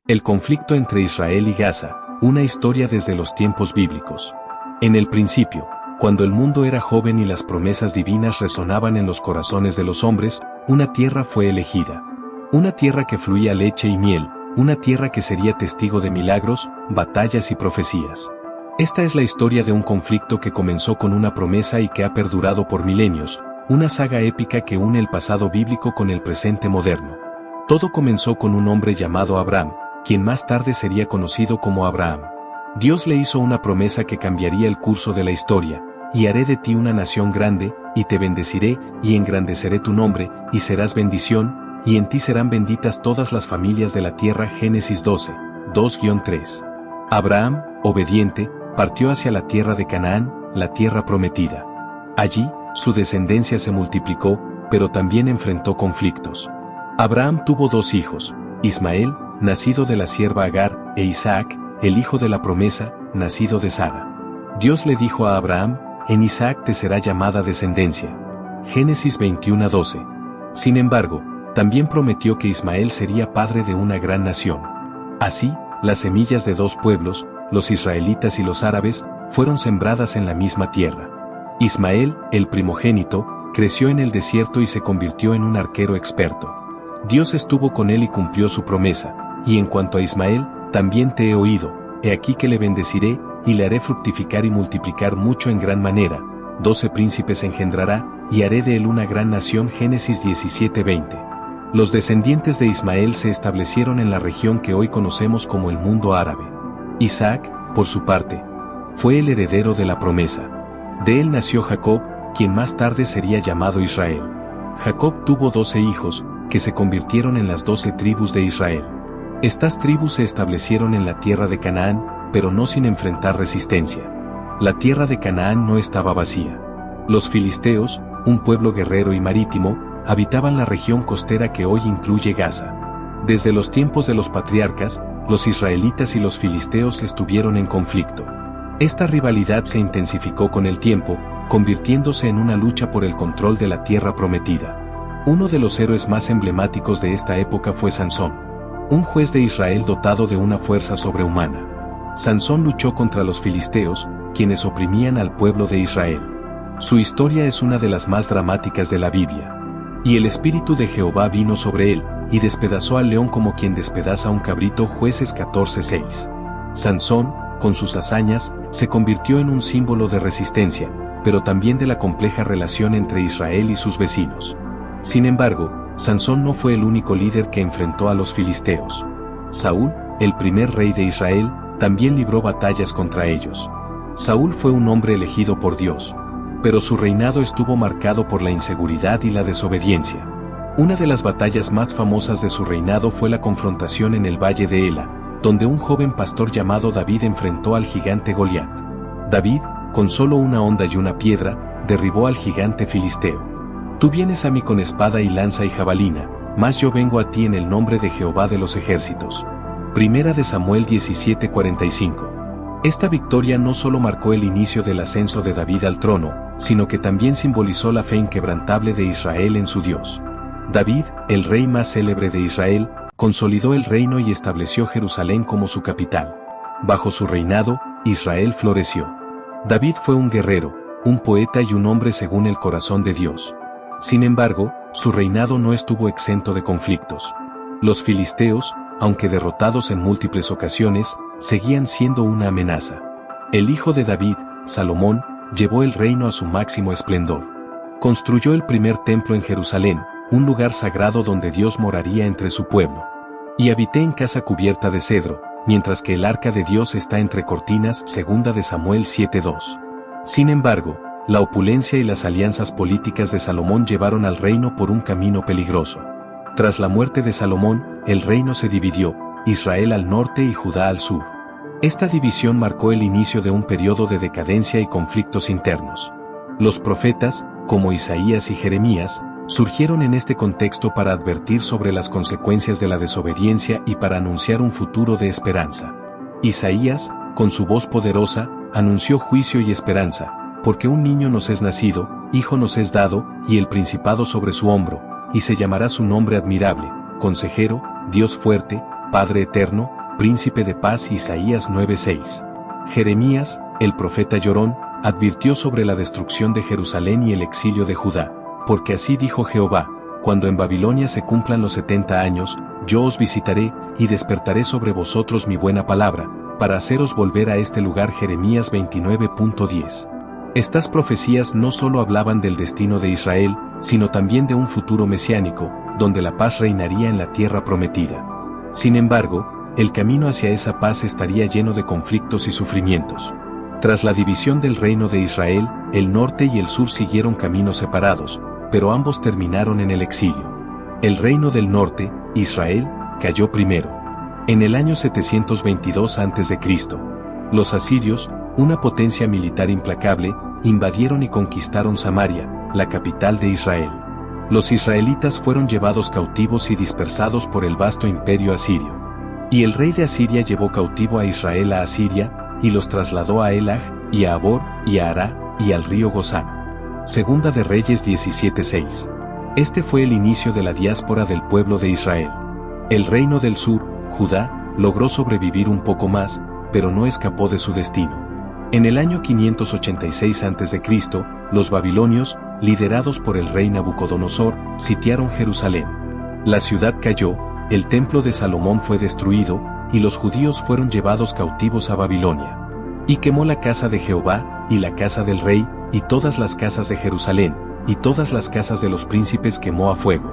El conflicto entre Israel y Gaza, una historia desde los tiempos bíblicos. En el principio, cuando el mundo era joven y las promesas divinas resonaban en los corazones de los hombres, una tierra fue elegida. Una tierra que fluía leche y miel, una tierra que sería testigo de milagros, batallas y profecías. Esta es la historia de un conflicto que comenzó con una promesa y que ha perdurado por milenios, una saga épica que une el pasado bíblico con el presente moderno. Todo comenzó con un hombre llamado Abraham, quien más tarde sería conocido como Abraham. Dios le hizo una promesa que cambiaría el curso de la historia: y haré de ti una nación grande, y te bendeciré, y engrandeceré tu nombre, y serás bendición, y en ti serán benditas todas las familias de la tierra. Génesis 12, 2-3. Abraham, obediente, partió hacia la tierra de Canaán, la tierra prometida. Allí, su descendencia se multiplicó, pero también enfrentó conflictos. Abraham tuvo 2 hijos, Ismael, nacido de la sierva Agar, e Isaac, el hijo de la promesa, nacido de Sara. Dios le dijo a Abraham: en Isaac te será llamada descendencia. Génesis 21-12. Sin embargo, también prometió que Ismael sería padre de una gran nación. Así, las semillas de 2 pueblos, los israelitas y los árabes, fueron sembradas en la misma tierra. Ismael, el primogénito, creció en el desierto y se convirtió en un arquero experto. Dios estuvo con él y cumplió su promesa. Y en cuanto a Ismael, también te he oído, he aquí que le bendeciré, y le haré fructificar y multiplicar mucho en gran manera, 12 príncipes engendrará, y haré de él una gran nación. Génesis 17-20. Los descendientes de Ismael se establecieron en la región que hoy conocemos como el mundo árabe. Isaac, por su parte, fue el heredero de la promesa. De él nació Jacob, quien más tarde sería llamado Israel. Jacob tuvo 12 hijos, que se convirtieron en las 12 tribus de Israel. Estas tribus se establecieron en la tierra de Canaán, pero no sin enfrentar resistencia. La tierra de Canaán no estaba vacía. Los filisteos, un pueblo guerrero y marítimo, habitaban la región costera que hoy incluye Gaza. Desde los tiempos de los patriarcas, los israelitas y los filisteos estuvieron en conflicto. Esta rivalidad se intensificó con el tiempo, convirtiéndose en una lucha por el control de la tierra prometida. Uno de los héroes más emblemáticos de esta época fue Sansón, un juez de Israel dotado de una fuerza sobrehumana. Sansón luchó contra los filisteos, quienes oprimían al pueblo de Israel. Su historia es una de las más dramáticas de la Biblia. Y el Espíritu de Jehová vino sobre él, y despedazó al león como quien despedaza un cabrito. Jueces 14:6. Sansón, con sus hazañas, se convirtió en un símbolo de resistencia, pero también de la compleja relación entre Israel y sus vecinos. Sin embargo, Sansón no fue el único líder que enfrentó a los filisteos. Saúl, el primer rey de Israel, también libró batallas contra ellos. Saúl fue un hombre elegido por Dios, pero su reinado estuvo marcado por la inseguridad y la desobediencia. Una de las batallas más famosas de su reinado fue la confrontación en el valle de Ela, donde un joven pastor llamado David enfrentó al gigante Goliat. David, con solo una honda y una piedra, derribó al gigante filisteo. Tú vienes a mí con espada y lanza y jabalina, mas yo vengo a ti en el nombre de Jehová de los ejércitos. Primera de Samuel 17:45. Esta victoria no solo marcó el inicio del ascenso de David al trono, sino que también simbolizó la fe inquebrantable de Israel en su Dios. David, el rey más célebre de Israel, consolidó el reino y estableció Jerusalén como su capital. Bajo su reinado, Israel floreció. David fue un guerrero, un poeta y un hombre según el corazón de Dios. Sin embargo, su reinado no estuvo exento de conflictos. Los filisteos, aunque derrotados en múltiples ocasiones, seguían siendo una amenaza. El hijo de David, Salomón, llevó el reino a su máximo esplendor. Construyó el primer templo en Jerusalén, un lugar sagrado donde Dios moraría entre su pueblo. Y habité en casa cubierta de cedro, mientras que el arca de Dios está entre cortinas. Segunda de Samuel 7:2. Sin embargo, la opulencia y las alianzas políticas de Salomón llevaron al reino por un camino peligroso. Tras la muerte de Salomón, el reino se dividió, Israel al norte y Judá al sur. Esta división marcó el inicio de un periodo de decadencia y conflictos internos. Los profetas, como Isaías y Jeremías, surgieron en este contexto para advertir sobre las consecuencias de la desobediencia y para anunciar un futuro de esperanza. Isaías, con su voz poderosa, anunció juicio y esperanza, porque un niño nos es nacido, hijo nos es dado, y el principado sobre su hombro, y se llamará su nombre admirable, consejero, Dios fuerte, Padre eterno, príncipe de paz. Isaías 9:6. Jeremías, el profeta llorón, advirtió sobre la destrucción de Jerusalén y el exilio de Judá, porque así dijo Jehová: cuando en Babilonia se cumplan los 70 años, yo os visitaré, y despertaré sobre vosotros mi buena palabra, para haceros volver a este lugar. Jeremías 29:10. Estas profecías no solo hablaban del destino de Israel, sino también de un futuro mesiánico, donde la paz reinaría en la tierra prometida. Sin embargo, el camino hacia esa paz estaría lleno de conflictos y sufrimientos. Tras la división del reino de Israel, el norte y el sur siguieron caminos separados, pero ambos terminaron en el exilio. El reino del norte, Israel, cayó primero. En el año 722 a.C., los asirios, una potencia militar implacable, invadieron y conquistaron Samaria, la capital de Israel. Los israelitas fueron llevados cautivos y dispersados por el vasto imperio asirio. Y el rey de Asiria llevó cautivo a Israel a Asiria, y los trasladó a Elag, y a Abor, y a Ará, y al río Gozán. Segunda de Reyes 17:6. Este fue el inicio de la diáspora del pueblo de Israel. El reino del sur, Judá, logró sobrevivir un poco más, pero no escapó de su destino. En el año 586 a.C., los babilonios, liderados por el rey Nabucodonosor, sitiaron Jerusalén. La ciudad cayó, el templo de Salomón fue destruido, y los judíos fueron llevados cautivos a Babilonia. Y quemó la casa de Jehová, y la casa del rey, y todas las casas de Jerusalén, y todas las casas de los príncipes quemó a fuego.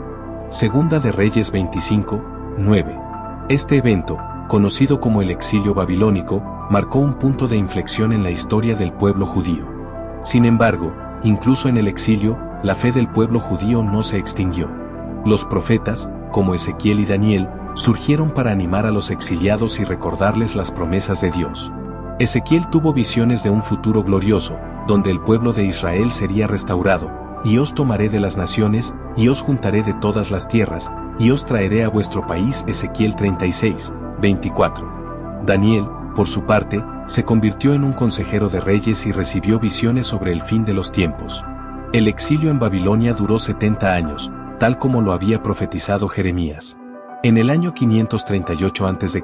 Segunda de Reyes 25:9. Este evento, conocido como el exilio babilónico, marcó un punto de inflexión en la historia del pueblo judío. Sin embargo, incluso en el exilio, la fe del pueblo judío no se extinguió. Los profetas, como Ezequiel y Daniel, surgieron para animar a los exiliados y recordarles las promesas de Dios. Ezequiel tuvo visiones de un futuro glorioso, donde el pueblo de Israel sería restaurado, y os tomaré de las naciones, y os juntaré de todas las tierras, y os traeré a vuestro país. Ezequiel 36:24. Daniel, por su parte, se convirtió en un consejero de reyes y recibió visiones sobre el fin de los tiempos. El exilio en Babilonia duró 70 años, tal como lo había profetizado Jeremías. En el año 538 a.C.,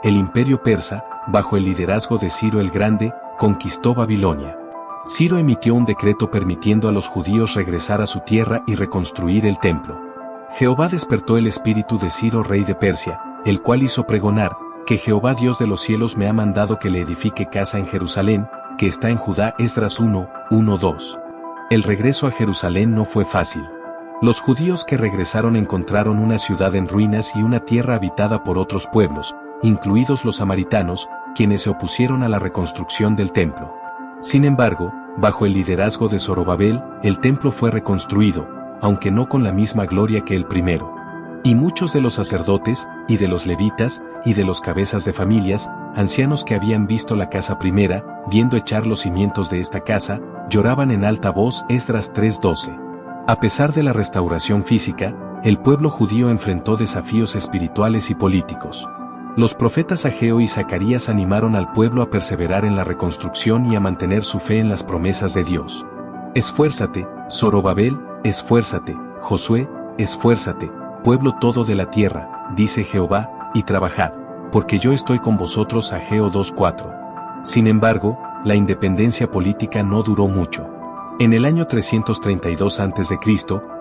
el imperio persa, bajo el liderazgo de Ciro el Grande, conquistó Babilonia. Ciro emitió un decreto permitiendo a los judíos regresar a su tierra y reconstruir el templo. Jehová despertó el espíritu de Ciro rey de Persia, el cual hizo pregonar que Jehová Dios de los cielos me ha mandado que le edifique casa en Jerusalén, que está en Judá. Esdras 1:1-2. El regreso a Jerusalén no fue fácil. Los judíos que regresaron encontraron una ciudad en ruinas y una tierra habitada por otros pueblos, incluidos los samaritanos, quienes se opusieron a la reconstrucción del templo. Sin embargo, bajo el liderazgo de Zorobabel, el templo fue reconstruido, aunque no con la misma gloria que el primero. Y muchos de los sacerdotes, y de los levitas, y de los cabezas de familias, ancianos que habían visto la casa primera, viendo echar los cimientos de esta casa, lloraban en alta voz. Esdras 3:12. A pesar de la restauración física, el pueblo judío enfrentó desafíos espirituales y políticos. Los profetas Ageo y Zacarías animaron al pueblo a perseverar en la reconstrucción y a mantener su fe en las promesas de Dios. Esfuérzate, Zorobabel, esfuérzate, Josué, esfuérzate, pueblo todo de la tierra, dice Jehová, y trabajad, porque yo estoy con vosotros. Ageo 2:4. Sin embargo, la independencia política no duró mucho. En el año 332 a.C.,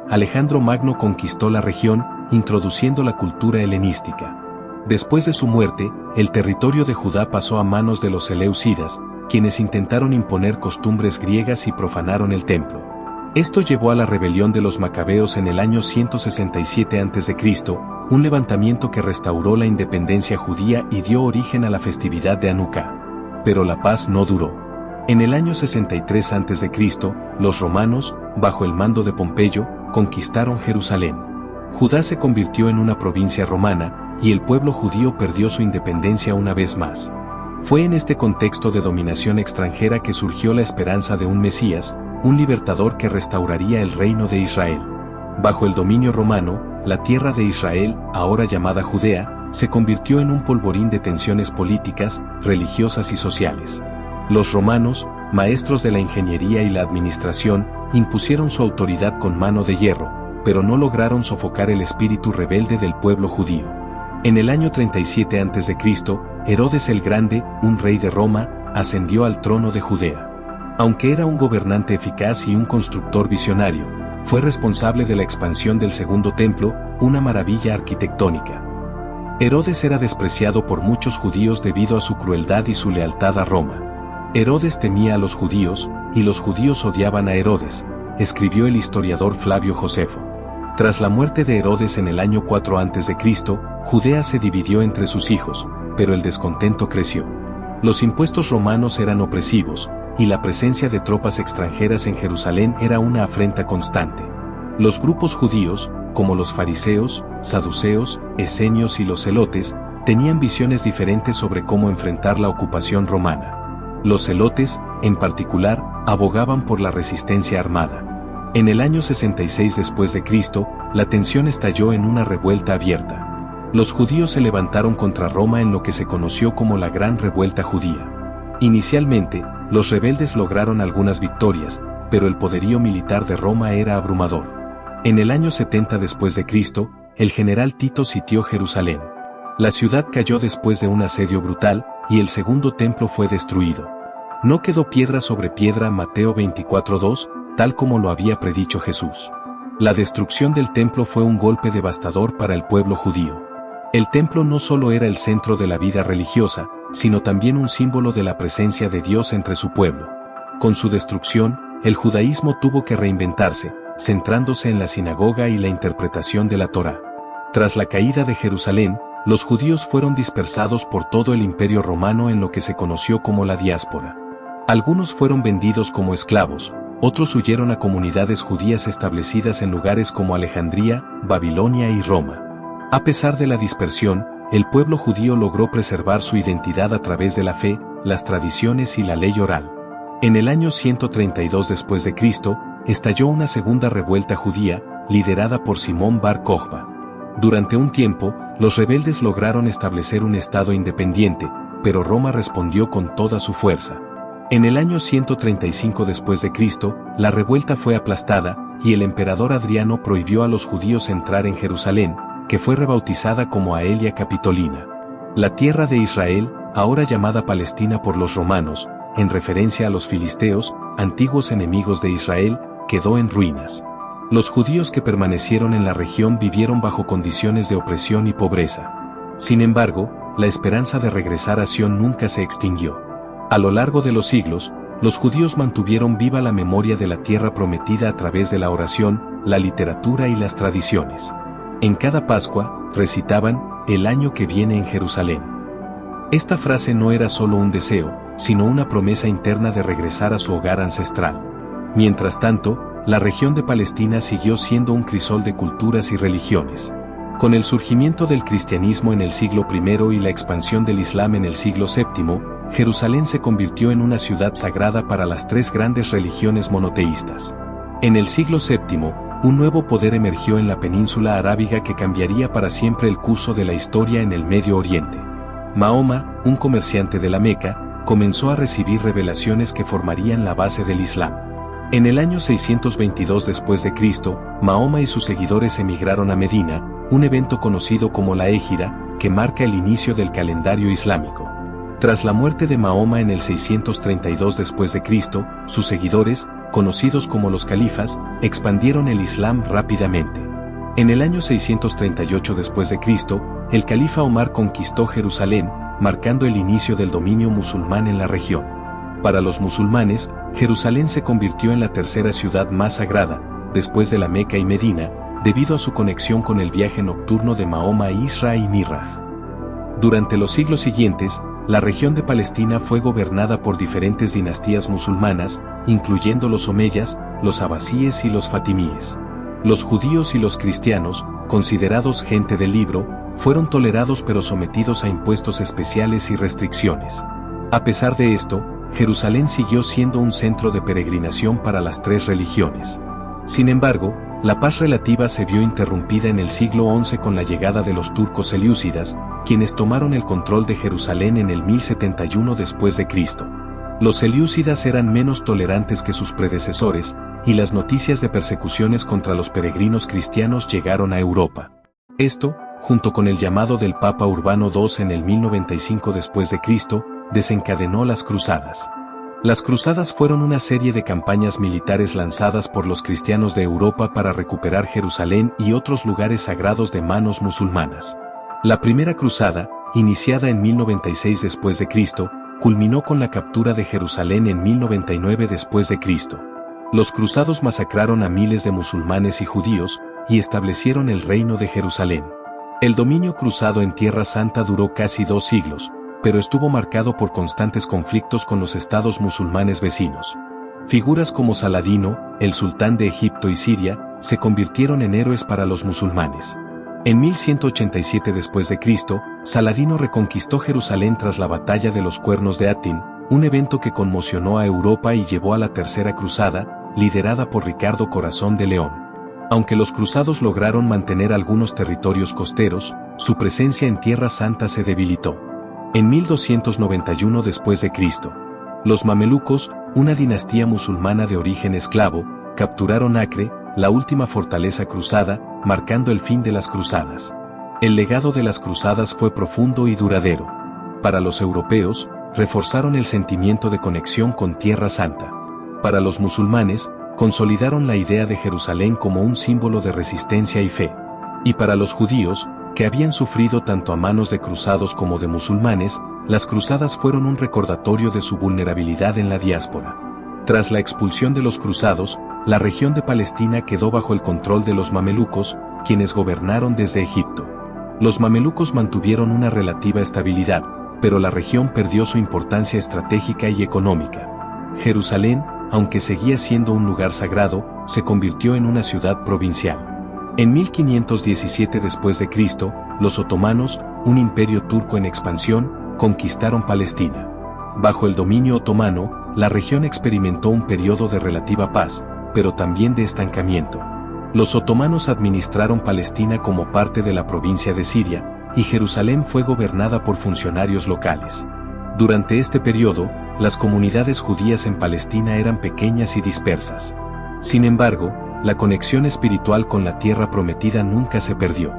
Alejandro Magno conquistó la región, introduciendo la cultura helenística. Después de su muerte, el territorio de Judá pasó a manos de los seleucidas, quienes intentaron imponer costumbres griegas y profanaron el templo. Esto llevó a la rebelión de los macabeos en el año 167 a.C., un levantamiento que restauró la independencia judía y dio origen a la festividad de Hanukkah. Pero la paz no duró. En el año 63 a.C., los romanos, bajo el mando de Pompeyo, conquistaron Jerusalén. Judá se convirtió en una provincia romana, y el pueblo judío perdió su independencia una vez más. Fue en este contexto de dominación extranjera que surgió la esperanza de un Mesías, un libertador que restauraría el reino de Israel. Bajo el dominio romano, la tierra de Israel, ahora llamada Judea, se convirtió en un polvorín de tensiones políticas, religiosas y sociales. Los romanos, maestros de la ingeniería y la administración, impusieron su autoridad con mano de hierro, pero no lograron sofocar el espíritu rebelde del pueblo judío. En el año 37 a.C., Herodes el Grande, un rey de Roma, ascendió al trono de Judea. Aunque era un gobernante eficaz y un constructor visionario, fue responsable de la expansión del Segundo Templo, una maravilla arquitectónica. Herodes era despreciado por muchos judíos debido a su crueldad y su lealtad a Roma. Herodes temía a los judíos, y los judíos odiaban a Herodes, escribió el historiador Flavio Josefo. Tras la muerte de Herodes en el año 4 a.C., Judea se dividió entre sus hijos, pero el descontento creció. Los impuestos romanos eran opresivos, y la presencia de tropas extranjeras en Jerusalén era una afrenta constante. Los grupos judíos, como los fariseos, saduceos, esenios y los celotes, tenían visiones diferentes sobre cómo enfrentar la ocupación romana. Los celotes, en particular, abogaban por la resistencia armada. En el año 66 después de Cristo, la tensión estalló en una revuelta abierta. Los judíos se levantaron contra Roma en lo que se conoció como la Gran Revuelta Judía. Inicialmente, los rebeldes lograron algunas victorias, pero el poderío militar de Roma era abrumador. En el año 70 después de Cristo, el general Tito sitió Jerusalén. La ciudad cayó después de un asedio brutal, y el Segundo Templo fue destruido. No quedó piedra sobre piedra, Mateo 24:2, tal como lo había predicho Jesús. La destrucción del templo fue un golpe devastador para el pueblo judío. El templo no solo era el centro de la vida religiosa, sino también un símbolo de la presencia de Dios entre su pueblo. Con su destrucción, el judaísmo tuvo que reinventarse, centrándose en la sinagoga y la interpretación de la Torá. Tras la caída de Jerusalén, los judíos fueron dispersados por todo el Imperio Romano en lo que se conoció como la diáspora. Algunos fueron vendidos como esclavos, otros huyeron a comunidades judías establecidas en lugares como Alejandría, Babilonia y Roma. A pesar de la dispersión, el pueblo judío logró preservar su identidad a través de la fe, las tradiciones y la ley oral. En el año 132 después de Cristo, estalló una segunda revuelta judía, liderada por Simón Bar Kokhba. Durante un tiempo, los rebeldes lograron establecer un estado independiente, pero Roma respondió con toda su fuerza. En el año 135 después de Cristo, la revuelta fue aplastada, y el emperador Adriano prohibió a los judíos entrar en Jerusalén, que fue rebautizada como Aelia Capitolina. La tierra de Israel, ahora llamada Palestina por los romanos, en referencia a los filisteos, antiguos enemigos de Israel, quedó en ruinas. Los judíos que permanecieron en la región vivieron bajo condiciones de opresión y pobreza. Sin embargo, la esperanza de regresar a Sión nunca se extinguió. A lo largo de los siglos, los judíos mantuvieron viva la memoria de la tierra prometida a través de la oración, la literatura y las tradiciones. En cada Pascua, recitaban, "El año que viene en Jerusalén". Esta frase no era solo un deseo, sino una promesa interna de regresar a su hogar ancestral. Mientras tanto, la región de Palestina siguió siendo un crisol de culturas y religiones. Con el surgimiento del cristianismo en el siglo I y la expansión del Islam en el siglo VII, Jerusalén se convirtió en una ciudad sagrada para las tres grandes religiones monoteístas. En el siglo VII, un nuevo poder emergió en la península arábiga que cambiaría para siempre el curso de la historia en el Medio Oriente. Mahoma, un comerciante de la Meca, comenzó a recibir revelaciones que formarían la base del Islam. En el año 622 después de Cristo, Mahoma y sus seguidores emigraron a Medina, un evento conocido como la Égira, que marca el inicio del calendario islámico. Tras la muerte de Mahoma en el 632 después de Cristo, sus seguidores, conocidos como los califas, expandieron el Islam rápidamente. En el año 638 después de Cristo, el califa Omar conquistó Jerusalén, marcando el inicio del dominio musulmán en la región. Para los musulmanes, Jerusalén se convirtió en la tercera ciudad más sagrada, después de la Meca y Medina, debido a su conexión con el viaje nocturno de Mahoma a Isra y Miraj. Durante los siglos siguientes, la región de Palestina fue gobernada por diferentes dinastías musulmanas, incluyendo los omeyas, los abasíes y los fatimíes. Los judíos y los cristianos, considerados gente del libro, fueron tolerados pero sometidos a impuestos especiales y restricciones. A pesar de esto, Jerusalén siguió siendo un centro de peregrinación para las tres religiones. Sin embargo, la paz relativa se vio interrumpida en el siglo XI con la llegada de los turcos selyúcidas, quienes tomaron el control de Jerusalén en el 1071 después de Cristo. Los selyúcidas eran menos tolerantes que sus predecesores, y las noticias de persecuciones contra los peregrinos cristianos llegaron a Europa. Esto, junto con el llamado del Papa Urbano II en el 1095 después de Cristo, desencadenó las cruzadas. Las cruzadas fueron una serie de campañas militares lanzadas por los cristianos de Europa para recuperar Jerusalén y otros lugares sagrados de manos musulmanas. La primera cruzada, iniciada en 1096 después de Cristo, culminó con la captura de Jerusalén en 1099 después de Cristo. Los cruzados masacraron a miles de musulmanes y judíos y establecieron el reino de Jerusalén. El dominio cruzado en Tierra Santa duró casi 2 siglos, pero estuvo marcado por constantes conflictos con los estados musulmanes vecinos. Figuras como Saladino, el sultán de Egipto y Siria, se convirtieron en héroes para los musulmanes. En 1187 después de Cristo, Saladino reconquistó Jerusalén tras la batalla de los Cuernos de Atín, un evento que conmocionó a Europa y llevó a la Tercera Cruzada, liderada por Ricardo Corazón de León. Aunque los cruzados lograron mantener algunos territorios costeros, su presencia en Tierra Santa se debilitó. En 1291 después de Cristo, los mamelucos, una dinastía musulmana de origen esclavo, capturaron Acre, la última fortaleza cruzada, marcando el fin de las cruzadas. El legado de las cruzadas fue profundo y duradero. Para los europeos, reforzaron el sentimiento de conexión con Tierra Santa. Para los musulmanes, consolidaron la idea de Jerusalén como un símbolo de resistencia y fe. Y para los judíos, que habían sufrido tanto a manos de cruzados como de musulmanes, las cruzadas fueron un recordatorio de su vulnerabilidad en la diáspora. Tras la expulsión de los cruzados, la región de Palestina quedó bajo el control de los mamelucos, quienes gobernaron desde Egipto. Los mamelucos mantuvieron una relativa estabilidad, pero la región perdió su importancia estratégica y económica. Jerusalén, aunque seguía siendo un lugar sagrado, se convirtió en una ciudad provincial. En 1517 después de Cristo, los otomanos, un imperio turco en expansión, conquistaron Palestina. Bajo el dominio otomano, la región experimentó un periodo de relativa paz, pero también de estancamiento. Los otomanos administraron Palestina como parte de la provincia de Siria, y Jerusalén fue gobernada por funcionarios locales. Durante este periodo, las comunidades judías en Palestina eran pequeñas y dispersas. Sin embargo, la conexión espiritual con la tierra prometida nunca se perdió.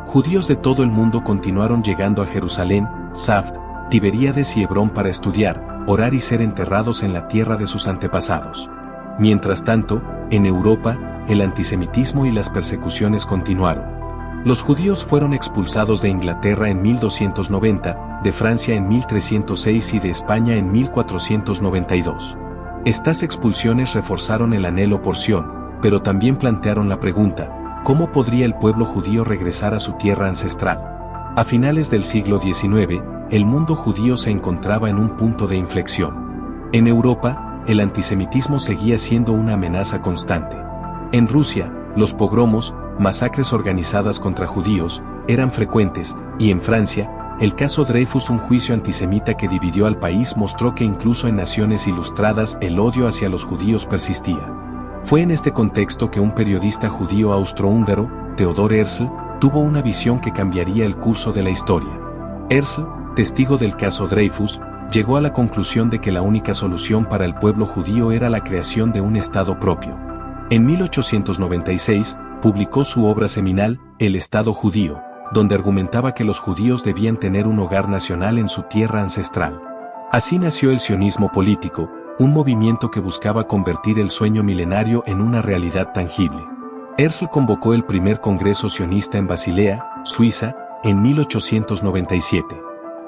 Judíos de todo el mundo continuaron llegando a Jerusalén, Saft, Tiberíades y Hebrón para estudiar, orar y ser enterrados en la tierra de sus antepasados. Mientras tanto, en Europa, el antisemitismo y las persecuciones continuaron. Los judíos fueron expulsados de Inglaterra en 1290, de Francia en 1306 y de España en 1492. Estas expulsiones reforzaron el anhelo por Sión, pero también plantearon la pregunta, ¿cómo podría el pueblo judío regresar a su tierra ancestral? A finales del siglo XIX, el mundo judío se encontraba en un punto de inflexión. En Europa, el antisemitismo seguía siendo una amenaza constante. En Rusia, los pogromos, masacres organizadas contra judíos, eran frecuentes, y en Francia, el caso Dreyfus, un juicio antisemita que dividió al país, mostró que incluso en naciones ilustradas el odio hacia los judíos persistía. Fue en este contexto que un periodista judío austrohúngaro, Theodor Herzl, tuvo una visión que cambiaría el curso de la historia. Herzl, testigo del caso Dreyfus, llegó a la conclusión de que la única solución para el pueblo judío era la creación de un Estado propio. En 1896, publicó su obra seminal, El Estado Judío, donde argumentaba que los judíos debían tener un hogar nacional en su tierra ancestral. Así nació el sionismo político, un movimiento que buscaba convertir el sueño milenario en una realidad tangible. Herzl convocó el primer congreso sionista en Basilea, Suiza, en 1897.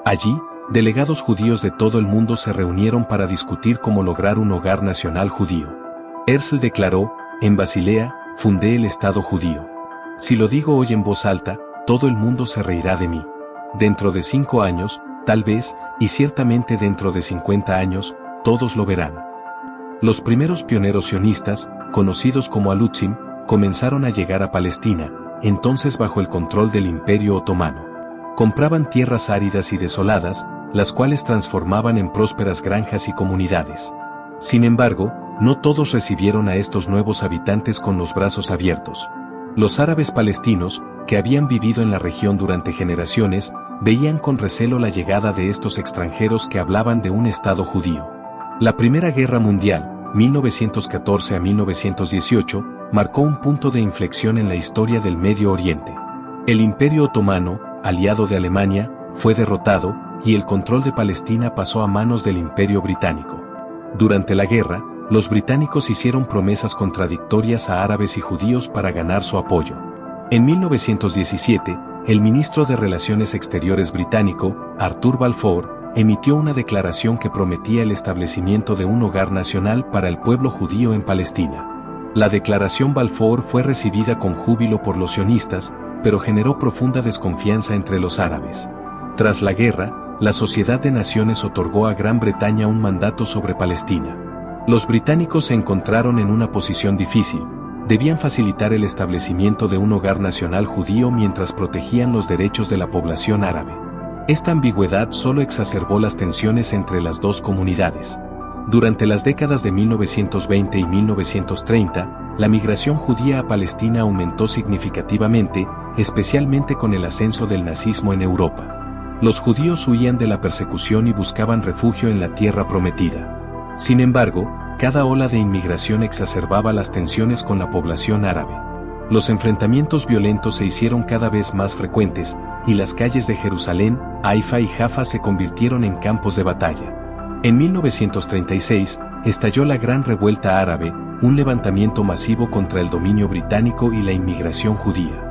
Allí, delegados judíos de todo el mundo se reunieron para discutir cómo lograr un hogar nacional judío. Herzl declaró, en Basilea, fundé el Estado judío. Si lo digo hoy en voz alta, todo el mundo se reirá de mí. Dentro de 5 años, tal vez, y ciertamente dentro de 50 años, todos lo verán. Los primeros pioneros sionistas, conocidos como Alutzim, comenzaron a llegar a Palestina, entonces bajo el control del Imperio Otomano. Compraban tierras áridas y desoladas, las cuales transformaban en prósperas granjas y comunidades. Sin embargo, no todos recibieron a estos nuevos habitantes con los brazos abiertos. Los árabes palestinos, que habían vivido en la región durante generaciones, veían con recelo la llegada de estos extranjeros que hablaban de un Estado judío. La Primera Guerra Mundial, 1914 a 1918, marcó un punto de inflexión en la historia del Medio Oriente. El Imperio Otomano, aliado de Alemania, fue derrotado, y el control de Palestina pasó a manos del Imperio Británico. Durante la guerra, los británicos hicieron promesas contradictorias a árabes y judíos para ganar su apoyo. En 1917, el ministro de Relaciones Exteriores británico, Arthur Balfour, emitió una declaración que prometía el establecimiento de un hogar nacional para el pueblo judío en Palestina. La declaración Balfour fue recibida con júbilo por los sionistas, pero generó profunda desconfianza entre los árabes. Tras la guerra, la Sociedad de Naciones otorgó a Gran Bretaña un mandato sobre Palestina. Los británicos se encontraron en una posición difícil. Debían facilitar el establecimiento de un hogar nacional judío mientras protegían los derechos de la población árabe. Esta ambigüedad solo exacerbó las tensiones entre las dos comunidades. Durante las décadas de 1920 y 1930, la migración judía a Palestina aumentó significativamente, especialmente con el ascenso del nazismo en Europa. Los judíos huían de la persecución y buscaban refugio en la tierra prometida. Sin embargo, cada ola de inmigración exacerbaba las tensiones con la población árabe. Los enfrentamientos violentos se hicieron cada vez más frecuentes, y las calles de Jerusalén, Haifa y Jaffa se convirtieron en campos de batalla. En 1936, estalló la Gran Revuelta Árabe, un levantamiento masivo contra el dominio británico y la inmigración judía.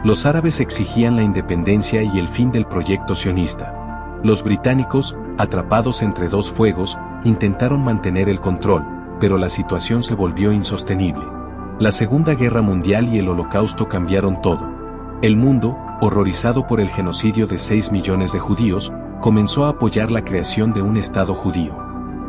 Los árabes exigían la independencia y el fin del proyecto sionista. Los británicos, atrapados entre dos fuegos, intentaron mantener el control, pero la situación se volvió insostenible. La Segunda Guerra Mundial y el Holocausto cambiaron todo. El mundo, horrorizado por el genocidio de 6 millones de judíos, comenzó a apoyar la creación de un Estado judío.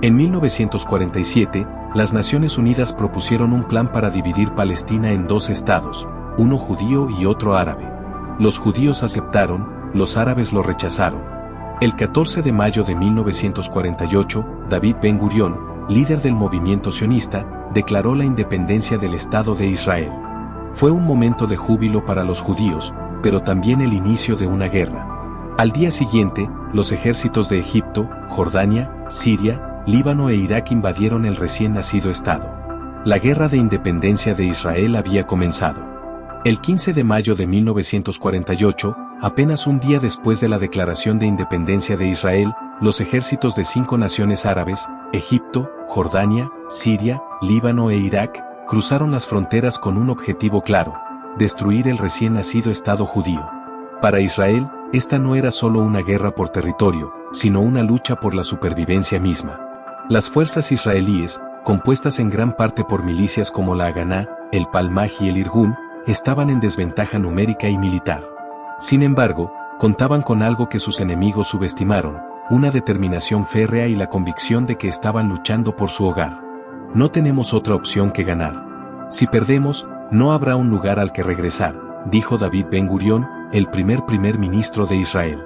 En 1947, las Naciones Unidas propusieron un plan para dividir Palestina en dos estados, uno judío y otro árabe. Los judíos aceptaron, los árabes lo rechazaron. El 14 de mayo de 1948, David Ben-Gurión, líder del movimiento sionista, declaró la independencia del Estado de Israel. Fue un momento de júbilo para los judíos, pero también el inicio de una guerra. Al día siguiente, los ejércitos de Egipto, Jordania, Siria, Líbano e Irak invadieron el recién nacido Estado. La guerra de independencia de Israel había comenzado. El 15 de mayo de 1948, apenas un día después de la declaración de independencia de Israel, los ejércitos de 5 naciones árabes, Egipto, Jordania, Siria, Líbano e Irak, cruzaron las fronteras con un objetivo claro: destruir el recién nacido Estado judío. Para Israel, esta no era solo una guerra por territorio, sino una lucha por la supervivencia misma. Las fuerzas israelíes, compuestas en gran parte por milicias como la Haganá, el Palmaj y el Irgun, estaban en desventaja numérica y militar. Sin embargo, contaban con algo que sus enemigos subestimaron: una determinación férrea y la convicción de que estaban luchando por su hogar. No tenemos otra opción que ganar. Si perdemos, no habrá un lugar al que regresar, dijo David Ben-Gurión, el primer ministro de Israel.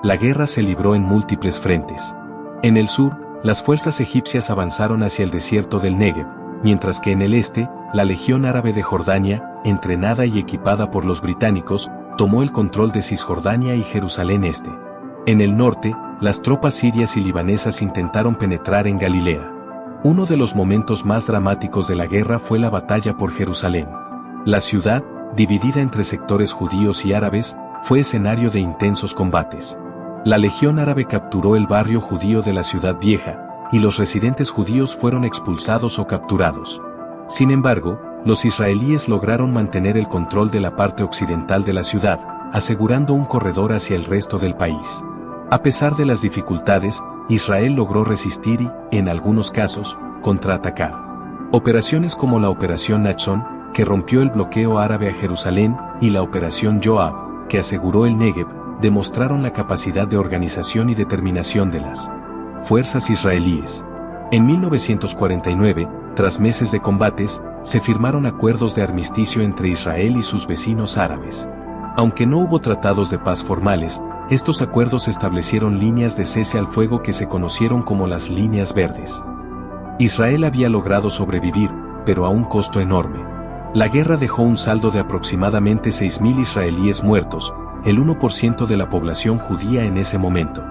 La guerra se libró en múltiples frentes. En el sur, las fuerzas egipcias avanzaron hacia el desierto del Negev, mientras que en el este, la Legión Árabe de Jordania, entrenada y equipada por los británicos, tomó el control de Cisjordania y Jerusalén Este. En el norte, las tropas sirias y libanesas intentaron penetrar en Galilea. Uno de los momentos más dramáticos de la guerra fue la batalla por Jerusalén. La ciudad, dividida entre sectores judíos y árabes, fue escenario de intensos combates. La Legión Árabe capturó el barrio judío de la Ciudad Vieja, y los residentes judíos fueron expulsados o capturados. Sin embargo, los israelíes lograron mantener el control de la parte occidental de la ciudad, asegurando un corredor hacia el resto del país. A pesar de las dificultades, Israel logró resistir y, en algunos casos, contraatacar. Operaciones como la Operación Nachshon, que rompió el bloqueo árabe a Jerusalén, y la Operación Joab, que aseguró el Negev, demostraron la capacidad de organización y determinación de las fuerzas israelíes. En 1949, tras meses de combates, se firmaron acuerdos de armisticio entre Israel y sus vecinos árabes. Aunque no hubo tratados de paz formales, estos acuerdos establecieron líneas de cese al fuego que se conocieron como las líneas verdes. Israel había logrado sobrevivir, pero a un costo enorme. La guerra dejó un saldo de aproximadamente 6.000 israelíes muertos, el 1% de la población judía en ese momento.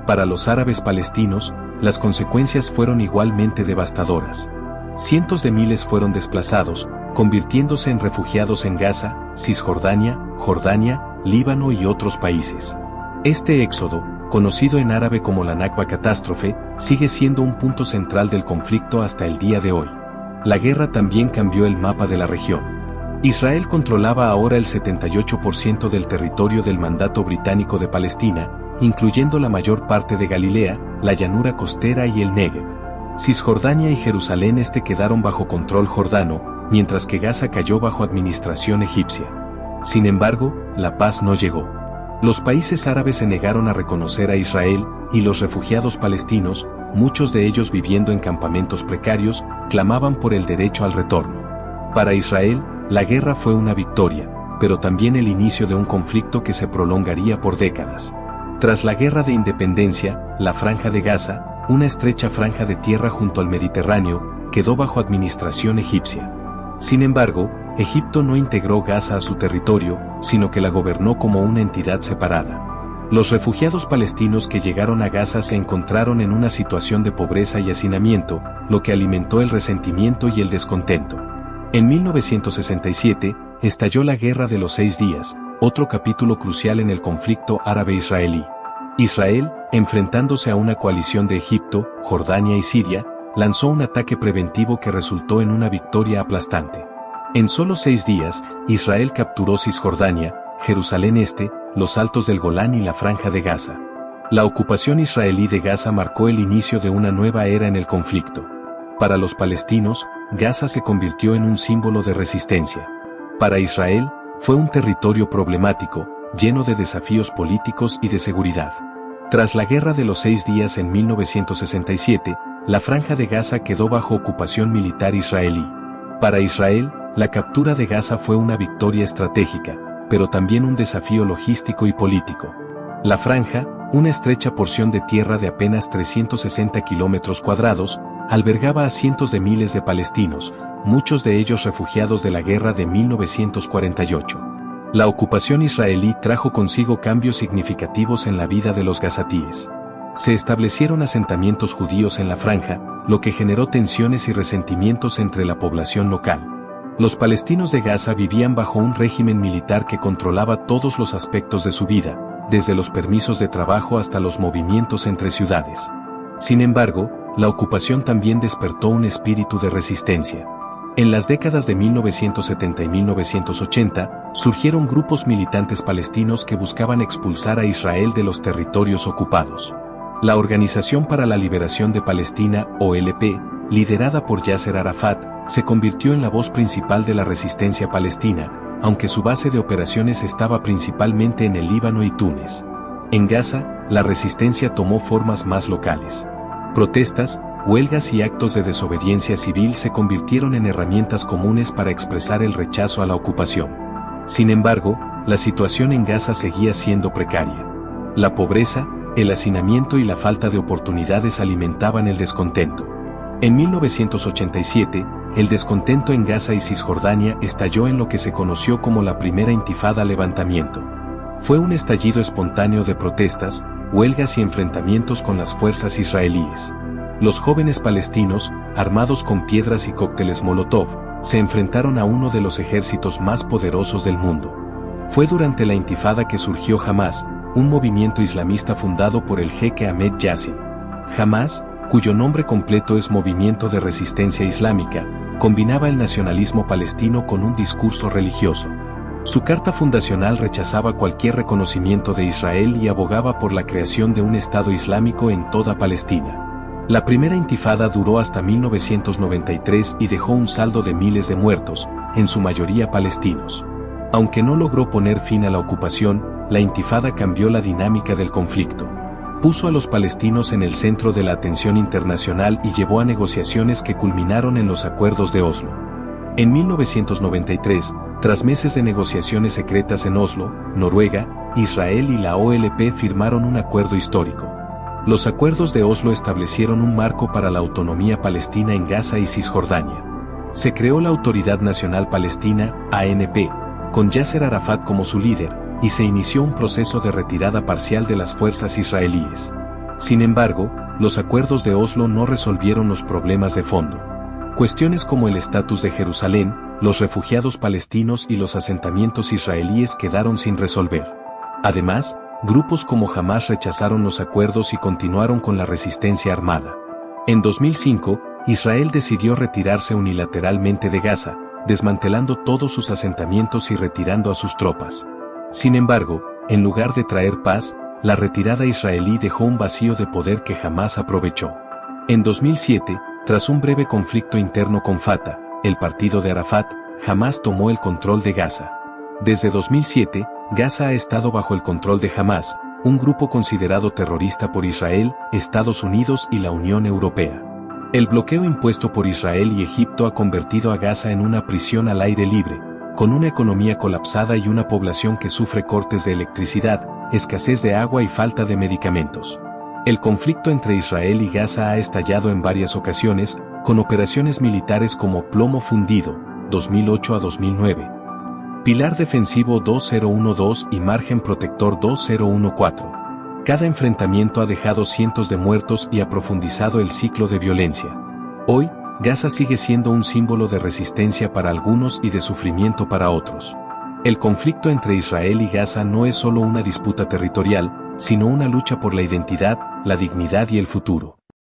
Para los árabes palestinos, las consecuencias fueron igualmente devastadoras. Cientos de miles fueron desplazados, convirtiéndose en refugiados en Gaza, Cisjordania, Jordania, Líbano y otros países. Este éxodo, conocido en árabe como la Nakba catástrofe, sigue siendo un punto central del conflicto hasta el día de hoy. La guerra también cambió el mapa de la región. Israel controlaba ahora el 78% del territorio del mandato británico de Palestina, incluyendo la mayor parte de Galilea, la llanura costera y el Negev. Cisjordania y Jerusalén Este quedaron bajo control jordano, mientras que Gaza cayó bajo administración egipcia. Sin embargo, la paz no llegó. Los países árabes se negaron a reconocer a Israel, y los refugiados palestinos, muchos de ellos viviendo en campamentos precarios, clamaban por el derecho al retorno. Para Israel, la guerra fue una victoria, pero también el inicio de un conflicto que se prolongaría por décadas. Tras la Guerra de Independencia, la Franja de Gaza, una estrecha franja de tierra junto al Mediterráneo, quedó bajo administración egipcia. Sin embargo, Egipto no integró Gaza a su territorio, sino que la gobernó como una entidad separada. Los refugiados palestinos que llegaron a Gaza se encontraron en una situación de pobreza y hacinamiento, lo que alimentó el resentimiento y el descontento. En 1967, estalló la Guerra de los 6 días, otro capítulo crucial en el conflicto árabe-israelí. Israel, enfrentándose a una coalición de Egipto, Jordania y Siria, lanzó un ataque preventivo que resultó en una victoria aplastante. En solo 6 días, Israel capturó Cisjordania, Jerusalén Este, los Altos del Golán y la Franja de Gaza. La ocupación israelí de Gaza marcó el inicio de una nueva era en el conflicto. Para los palestinos, Gaza se convirtió en un símbolo de resistencia. Para Israel, fue un territorio problemático, lleno de desafíos políticos y de seguridad. Tras la Guerra de los 6 días en 1967, la Franja de Gaza quedó bajo ocupación militar israelí. Para Israel, la captura de Gaza fue una victoria estratégica, pero también un desafío logístico y político. La Franja, una estrecha porción de tierra de apenas 360 kilómetros cuadrados, albergaba a cientos de miles de palestinos, muchos de ellos refugiados de la guerra de 1948. La ocupación israelí trajo consigo cambios significativos en la vida de los gazatíes. Se establecieron asentamientos judíos en la franja, lo que generó tensiones y resentimientos entre la población local. Los palestinos de Gaza vivían bajo un régimen militar que controlaba todos los aspectos de su vida, desde los permisos de trabajo hasta los movimientos entre ciudades. Sin embargo, la ocupación también despertó un espíritu de resistencia. En las décadas de 1970 y 1980, surgieron grupos militantes palestinos que buscaban expulsar a Israel de los territorios ocupados. La Organización para la Liberación de Palestina, OLP, liderada por Yasser Arafat, se convirtió en la voz principal de la resistencia palestina, aunque su base de operaciones estaba principalmente en el Líbano y Túnez. En Gaza, la resistencia tomó formas más locales. Protestas, huelgas y actos de desobediencia civil se convirtieron en herramientas comunes para expresar el rechazo a la ocupación. Sin embargo, la situación en Gaza seguía siendo precaria. La pobreza, el hacinamiento y la falta de oportunidades alimentaban el descontento. En 1987, el descontento en Gaza y Cisjordania estalló en lo que se conoció como la primera intifada levantamiento. Fue un estallido espontáneo de protestas, huelgas y enfrentamientos con las fuerzas israelíes. Los jóvenes palestinos, armados con piedras y cócteles Molotov, se enfrentaron a uno de los ejércitos más poderosos del mundo. Fue durante la intifada que surgió Hamás, un movimiento islamista fundado por el jeque Ahmed Yassin. Hamás, cuyo nombre completo es Movimiento de Resistencia Islámica, combinaba el nacionalismo palestino con un discurso religioso. Su carta fundacional rechazaba cualquier reconocimiento de Israel y abogaba por la creación de un Estado islámico en toda Palestina. La primera intifada duró hasta 1993 y dejó un saldo de miles de muertos, en su mayoría palestinos. Aunque no logró poner fin a la ocupación, la intifada cambió la dinámica del conflicto. Puso a los palestinos en el centro de la atención internacional y llevó a negociaciones que culminaron en los acuerdos de Oslo. En 1993, tras meses de negociaciones secretas en Oslo, Noruega, Israel y la OLP firmaron un acuerdo histórico. Los acuerdos de Oslo establecieron un marco para la autonomía palestina en Gaza y Cisjordania. Se creó la Autoridad Nacional Palestina, ANP, con Yasser Arafat como su líder, y se inició un proceso de retirada parcial de las fuerzas israelíes. Sin embargo, los acuerdos de Oslo no resolvieron los problemas de fondo. Cuestiones como el estatus de Jerusalén, los refugiados palestinos y los asentamientos israelíes quedaron sin resolver. Además, grupos como Hamás rechazaron los acuerdos y continuaron con la resistencia armada. En 2005, Israel decidió retirarse unilateralmente de Gaza, desmantelando todos sus asentamientos y retirando a sus tropas. Sin embargo, en lugar de traer paz, la retirada israelí dejó un vacío de poder que Hamás aprovechó. En 2007, tras un breve conflicto interno con Fatah, el partido de Arafat, Hamás tomó el control de Gaza. Desde 2007, Gaza ha estado bajo el control de Hamás, un grupo considerado terrorista por Israel, Estados Unidos y la Unión Europea. El bloqueo impuesto por Israel y Egipto ha convertido a Gaza en una prisión al aire libre, con una economía colapsada y una población que sufre cortes de electricidad, escasez de agua y falta de medicamentos. El conflicto entre Israel y Gaza ha estallado en varias ocasiones, con operaciones militares como Plomo Fundido, 2008 a 2009, Pilar Defensivo 2012 y Margen Protector 2014. Cada enfrentamiento ha dejado cientos de muertos y ha profundizado el ciclo de violencia. Hoy, Gaza sigue siendo un símbolo de resistencia para algunos y de sufrimiento para otros. El conflicto entre Israel y Gaza no es solo una disputa territorial, sino una lucha por la identidad, la dignidad y el futuro.